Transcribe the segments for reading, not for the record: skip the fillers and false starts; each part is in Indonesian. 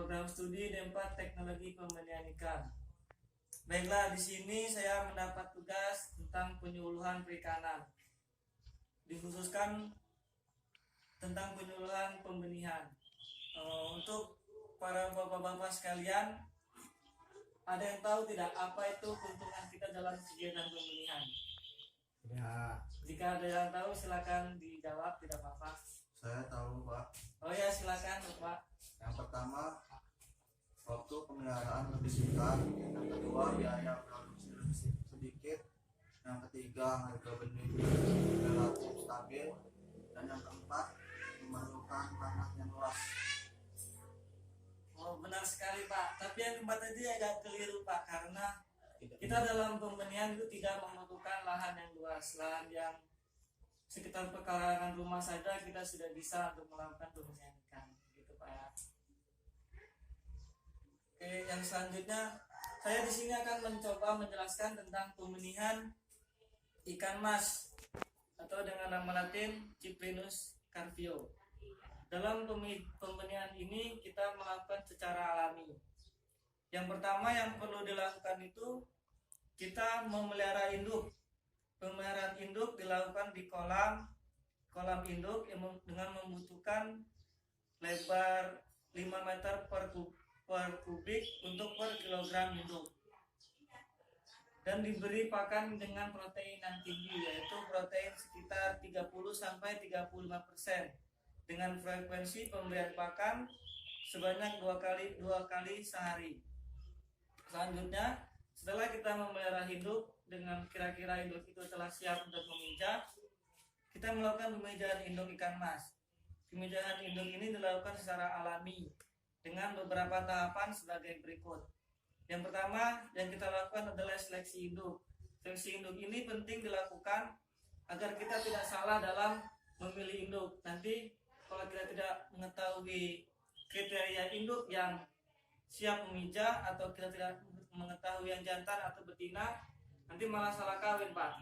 program studi D4 Teknologi Pembenihan Ikan. Baiklah, di sini saya mendapat tugas tentang penyuluhan perikanan. Dikhususkan tentang penyuluhan pembenihan. Untuk para bapak-bapak sekalian, ada yang tahu tidak apa itu keuntungan kita dalam kegiatan pembenihan? Ya, Jika ada yang tahu silakan dijawab, tidak apa-apa. saya tahu Pak. Oh ya, silakan Pak. Yang pertama, waktu pemeliharaan lebih singkat. Yang kedua, biaya produksi lebih sedikit. Yang ketiga, harga benih relatif stabil. Dan yang keempat, memerlukan tanah yang luas. Oh, benar sekali Pak. Tapi yang keempat tadi agak keliru Pak, karena kita dalam pembenihan itu tidak membutuhkan lahan yang luas, lahan yang sekitar pekarangan rumah saja kita sudah bisa untuk melakukan pembenihan ikan, gitu Pak ya. Oke, yang selanjutnya saya di sini akan mencoba menjelaskan tentang pembenihan ikan mas atau dengan nama Latin Cyprinus carpio. Dalam pembenihan ini kita melakukan secara alami. Yang pertama yang perlu dilakukan itu kita memelihara induk. Pemeliharaan induk dilakukan di kolam induk yang dengan membutuhkan lebar 5 meter per kubik untuk per kilogram induk. Dan diberi pakan dengan protein yang tinggi, yaitu protein sekitar 30-35% dengan frekuensi pemberian pakan sebanyak 2 kali sehari. Selanjutnya, setelah kita memelihara induk dengan kira-kira induk itu telah siap untuk memijah, kita melakukan pemijahan induk ikan mas. Pemijahan induk ini dilakukan secara alami dengan beberapa tahapan sebagai berikut. Yang pertama yang kita lakukan adalah seleksi induk. Seleksi induk ini penting dilakukan agar kita tidak salah dalam memilih induk. Nanti kalau kita tidak mengetahui kriteria induk yang siap memijah atau kita tidak mengetahui yang jantan atau betina, nanti malah salah kawin Pak.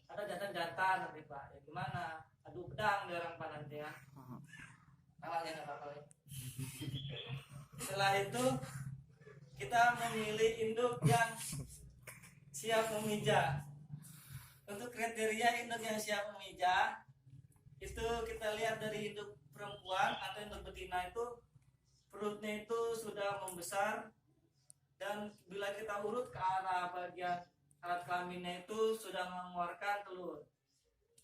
Ada jantan nanti Pak, ya gimana? Aduh pedang di orang Pak nanti ya. Kalah ya nggak apa-apa ya. Setelah itu kita memilih induk yang siap memijah. Untuk kriteria induk yang siap memijah itu kita lihat dari induk perempuan atau induk betina itu perutnya itu sudah membesar, dan bila kita urut ke arah bagian alat kelaminnya itu sudah mengeluarkan telur.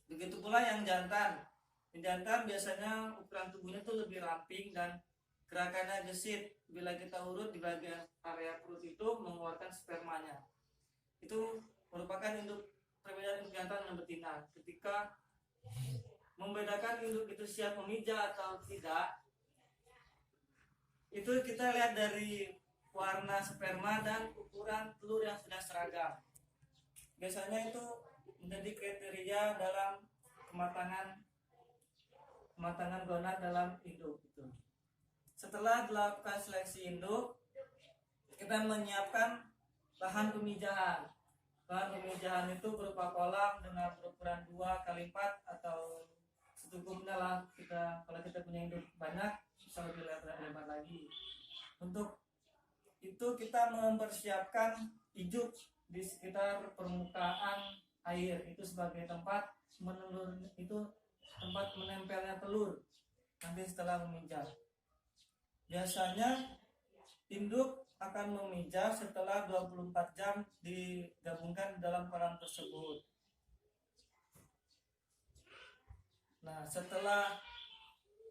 Begitu pula yang jantan. Yang jantan biasanya ukuran tubuhnya itu lebih ramping dan gerakannya gesit. Bila kita urut di bagian area perut itu mengeluarkan spermanya. Itu merupakan induk perbedaan induk jantan dan betina. Ketika membedakan induk itu siap memijah atau tidak, itu kita lihat dari warna sperma dan ukuran telur yang sudah seragam. Biasanya itu menjadi kriteria dalam kematangan gonad dalam induk itu. Setelah dilakukan seleksi induk, kita menyiapkan bahan pemijahan. Bahan pemijahan itu berupa kolam dengan berukuran 2x4 atau secukupnya lah. Kalau kita punya induk banyak bisa lebih lebar lagi. Untuk itu kita mempersiapkan ijuk di sekitar permukaan air itu sebagai tempat menempelnya telur nanti setelah memijah. Biasanya induk akan memijah setelah 24 jam digabungkan dalam kolam tersebut. Nah, setelah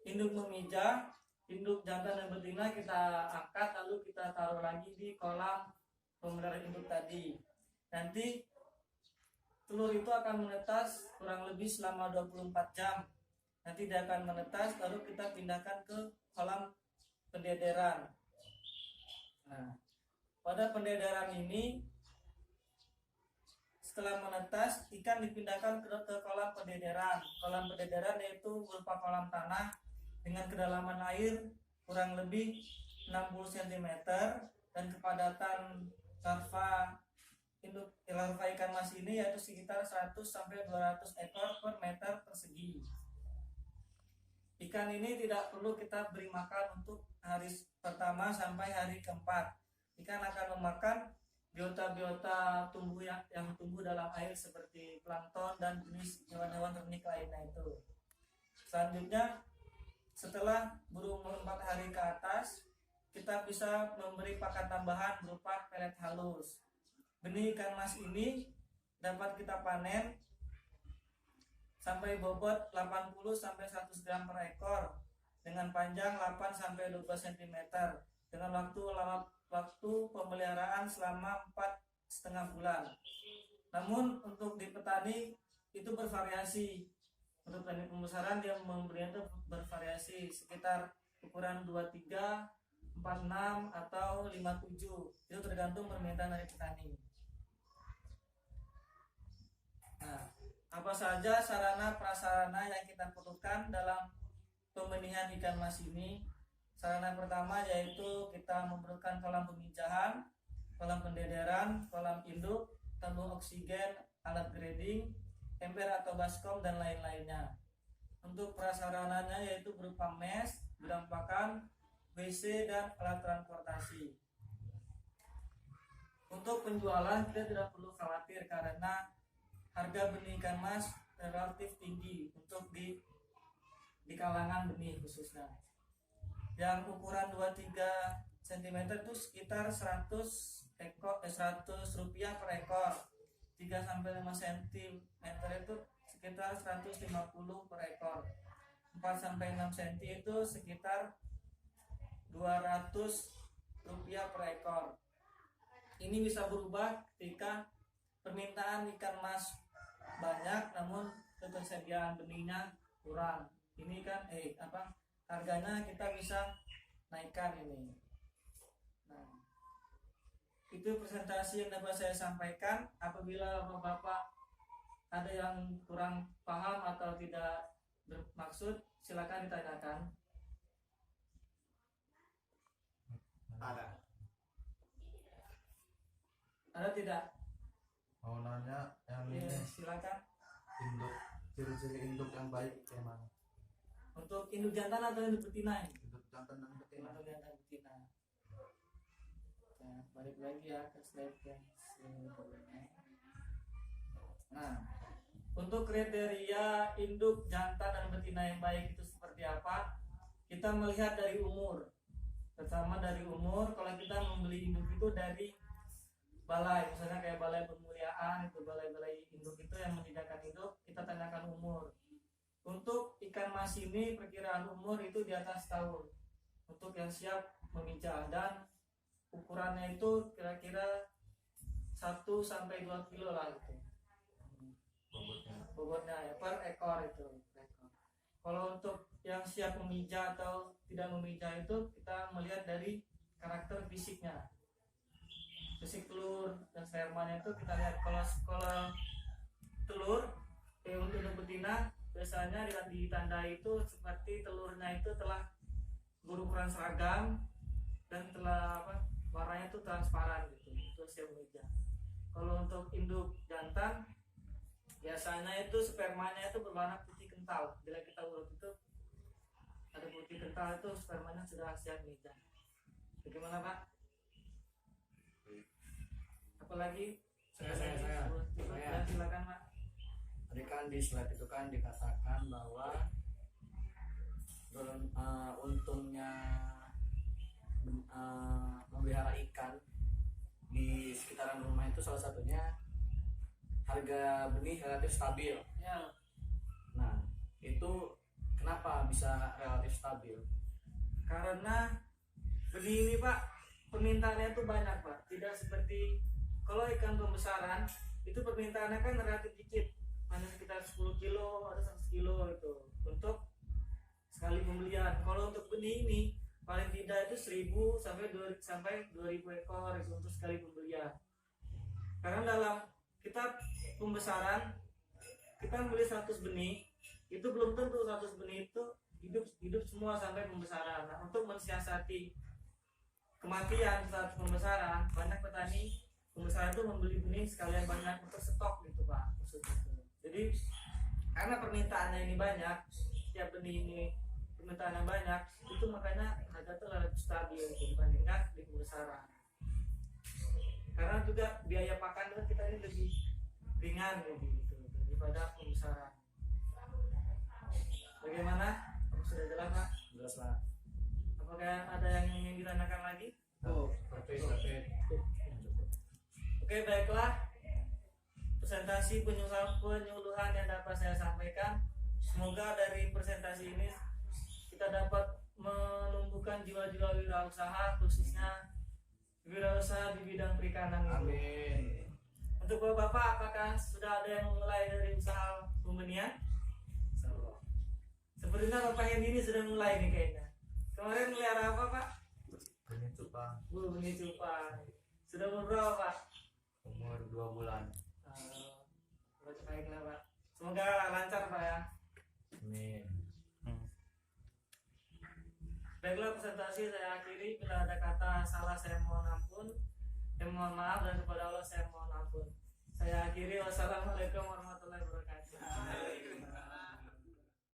induk memijah, induk jantan dan betina kita angkat lalu kita taruh lagi di kolam pemeliharaan induk tadi. Nanti telur itu akan menetas kurang lebih selama 24 jam. Nanti dia akan menetas lalu kita pindahkan ke kolam pendederan. Nah, pada pendederan ini setelah menetas ikan dipindahkan ke kolam pendederan. Kolam pendederan yaitu berupa kolam tanah dengan kedalaman air kurang lebih 60 cm dan kepadatan larva ikan mas ini yaitu sekitar 100-200 ekor per meter persegi. Ikan ini tidak perlu kita beri makan untuk hari pertama sampai hari keempat. Ikan akan memakan biota-biota tumbuh yang tumbuh dalam air seperti plankton dan jenis hewan-hewan ternik lainnya itu. Selanjutnya, setelah berumur 4 hari ke atas, kita bisa memberi pakan tambahan berupa pelet halus. Benih ikan mas ini dapat kita panen sampai bobot 80 sampai 100 gram per ekor dengan panjang 8 sampai 12 cm dengan waktu pemeliharaan selama 4,5 bulan. Namun untuk di petani itu bervariasi. Untuk teknik pembesaran dia memberinya itu bervariasi sekitar ukuran 23, 46 atau 57. Itu tergantung permintaan dari petani. Nah, apa saja sarana prasarana yang kita perlukan dalam pembenihan ikan mas ini? Sarana pertama yaitu kita memerlukan kolam pemijahan, kolam pendederan, kolam induk, tabung oksigen, alat grading, ember atau baskom dan lain-lainnya. Untuk prasarananya yaitu berupa mes, gudang pakan, WC dan alat transportasi. Untuk penjualan kita tidak perlu khawatir karena harga benih ikan mas relatif tinggi untuk di kalangan benih khususnya. Yang ukuran 23 cm itu sekitar 100 rupiah per ekor. 3 sampai 5 cm itu sekitar 150 per ekor. 4 sampai 6 cm itu sekitar 200 rupiah per ekor. Ini bisa berubah ketika permintaan ikan mas banyak namun ketersediaan benihnya kurang. Ini kan harganya kita bisa naikkan ini. Nah, itu presentasi yang dapat saya sampaikan. Apabila Bapak ada yang kurang paham atau tidak bermaksud, silakan ditanyakan. Ada tidak? Mau nanya yang Ya, ini silakan. induk, ciri-ciri induk yang baik gimana? Untuk induk jantan atau induk betina ini? Induk jantan dan betina. Induk jantan betina. Nah, balik lagi ya ke slide yang sebelumnya. Nah, untuk kriteria induk jantan dan betina yang baik itu seperti apa? Kita melihat dari umur. Pertama dari umur, kalau kita membeli induk itu dari balai, misalnya kayak balai pemuliaan itu, balai-balai induk itu yang menyediakan induk, kita tanyakan umur. Untuk ikan mas ini perkiraan umur itu di atas tahun untuk yang siap memijah, dan ukurannya itu kira-kira 1 sampai 2 kilo lah gitu. Bobotnya ya, per ekor itu. Kalau untuk yang siap memijah atau tidak memijah itu kita melihat dari karakter fisiknya. Fisik telur dan spermanya itu kita lihat. Kalau telur untuk betina biasanya ditandai itu seperti telurnya itu telah berukuran seragam dan telah warnanya itu transparan gitu, itu siap memijah. Kalau untuk induk jantan biasanya itu spermanya itu berwarna putih kental. Bila kita urut itu ada putih kental, itu spermanya sudah siap memijah. Bagaimana Pak? Apalagi? Saya. Silakan Pak. Tadi kan di slide itu kan dikatakan bahwa untungnya memelihara ikan di sekitaran rumah itu salah satunya harga benih relatif stabil. Ya. Nah, itu kenapa bisa relatif stabil? Karena benih ini Pak, permintaannya itu banyak Pak. Tidak seperti kalau ikan pembesaran itu permintaannya kan relatif dikit, hanya sekitar 10 kilo atau 100 kilo itu untuk sekali pembelian. Kalau untuk benih ini paling tidak itu 1000 sampai 2000 ekor itu untuk sekali pembelian. Karena dalam kita pembesaran kita membeli 100 benih, itu belum tentu 100 benih itu hidup semua sampai pembesaran. Nah, untuk mensiasati kematian saat pembesaran, banyak petani pembesaran itu membeli benih sekalian banyak untuk stok gitu Pak, maksudnya itu. Jadi karena permintaannya ini banyak, setiap benih ini permintaan yang banyak, itu makanya harga tuh relatif stabil dibandingkan di pembesaran. Karena juga biaya pakan itu kita ini lebih ringan gitu daripada pembesaran. Bagaimana? Sudah jelas Pak? Jelas Pak. Apakah ada yang ingin ditanyakan lagi? Perfect. Oke, baiklah. Presentasi penyuluhan yang dapat saya sampaikan, semoga dari presentasi ini kita dapat menumbuhkan jiwa-jiwa wirausaha, khususnya wirausaha di bidang perikanan ini. Amin. Untuk Bapak, apakah sudah ada yang mulai dari usaha pembenihan? Insyaallah. Sepertinya Bapak ini sudah mulai nih kayaknya. Kemarin melihara apa Pak? Benih cupang Benih cupang. Sudah umur berapa Pak? umur 2 bulan. Baiklah Pak. Semoga lancar Pak ya. Amin. Baiklah, presentasi saya akhiri. Bila ada kata salah saya mohon ampun, mohon maaf, dan kepada Allah saya mohon ampun. Saya akhiri. Wassalamualaikum warahmatullahi wabarakatuh.